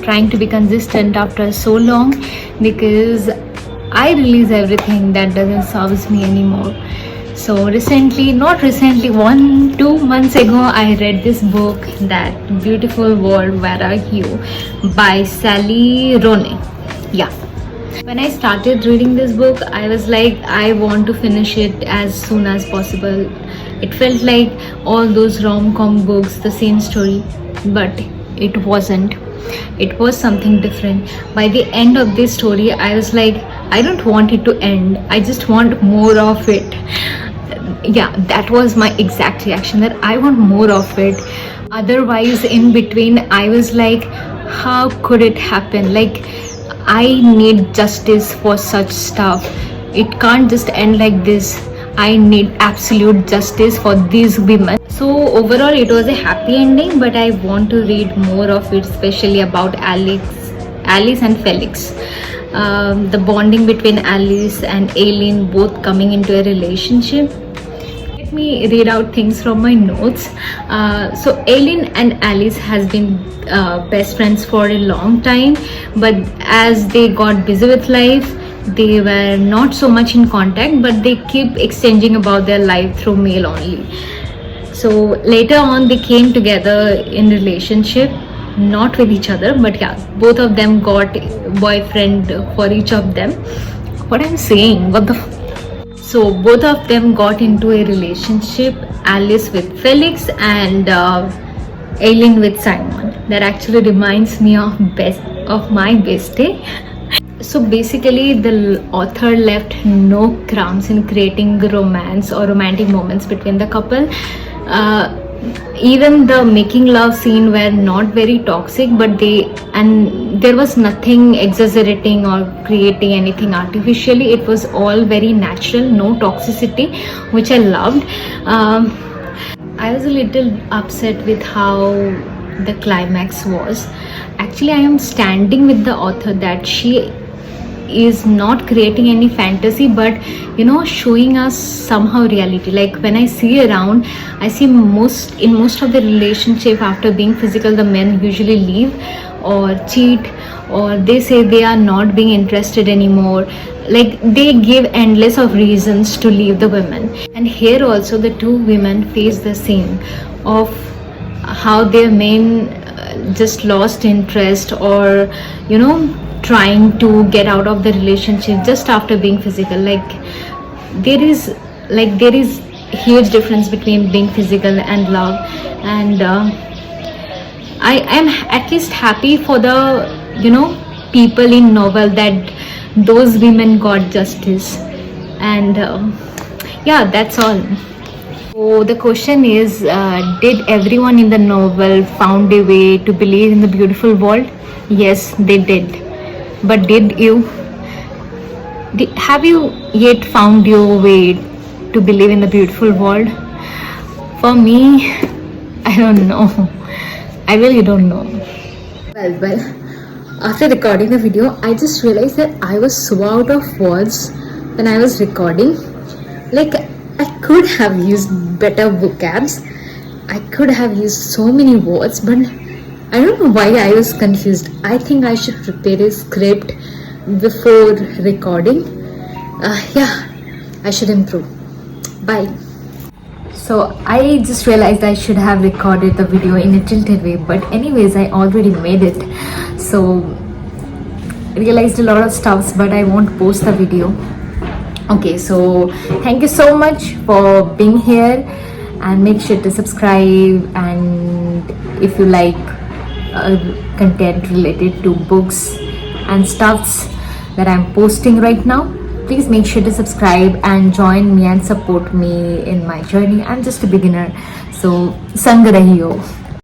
trying to be consistent after so long, because I release everything that doesn't serve me anymore. So recently, not recently, 2 months ago, I read this book, That Beautiful World, Where Are You, by Sally Rooney. Yeah. When I started reading this book, I was like, I want to finish it as soon as possible. It felt like all those rom-com books, the same story, but it wasn't. It was something different. By the end of this story, I was like, I don't want it to end. I just want more of it. Yeah, that was my exact reaction, that I want more of it. Otherwise, in between, I was like, how could it happen? Like, I need justice for such stuff. It can't just end like this. I need absolute justice for these women. So overall, it was a happy ending, but I want to read more of it, especially about Alice and Felix. The bonding between Alice and Aileen both coming into a relationship. Let me read out things from my notes. So Aileen and Alice has been best friends for a long time, but as they got busy with life, they were not so much in contact, but they keep exchanging about their life through mail only. So later on, they came together in relationship, not with each other, but yeah, both of them got boyfriend for each of them. What I'm saying, what the so both of them got into a relationship, Alice with Felix and Aileen with Simon. That actually reminds me of my best day. So basically, the author left no crumbs in creating romance or romantic moments between the couple. Even the making love scene were not very toxic, but there was nothing exaggerating or creating anything artificially. It was all very natural, no toxicity, which I loved. I was a little upset with how the climax was. Actually, I am standing with the author that she is not creating any fantasy, but showing us somehow reality. Like when I see around, I see in most of the relationship, after being physical, the men usually leave or cheat, or they say they are not being interested anymore. Like they give endless of reasons to leave the women. And here also the two women face the same, of how their men just lost interest, or trying to get out of the relationship just after being physical. Like there is huge difference between being physical and love. And I am at least happy for the people in novel, that those women got justice. And yeah, that's all. So the question is, did everyone in the novel found a way to believe in the beautiful world? Yes, they did. But did you? Have you yet found your way to believe in the beautiful world? For me, I don't know. I really don't know. Well, after recording the video, I just realized that I was so out of words when I was recording. Like, I could have used better vocabs. I could have used so many words, but I don't know why I was confused. I think I should prepare a script before recording. Yeah, I should improve. Bye. So I just realized I should have recorded the video in a tilted way, but anyways, I already made it. So I realized a lot of stuffs, but I won't post the video. Okay, so thank you so much for being here, and make sure to subscribe. And if you like content related to books and stuffs that I'm posting right now, please make sure to subscribe and join me and support me in my journey. I'm just a beginner, so sang rahiyo.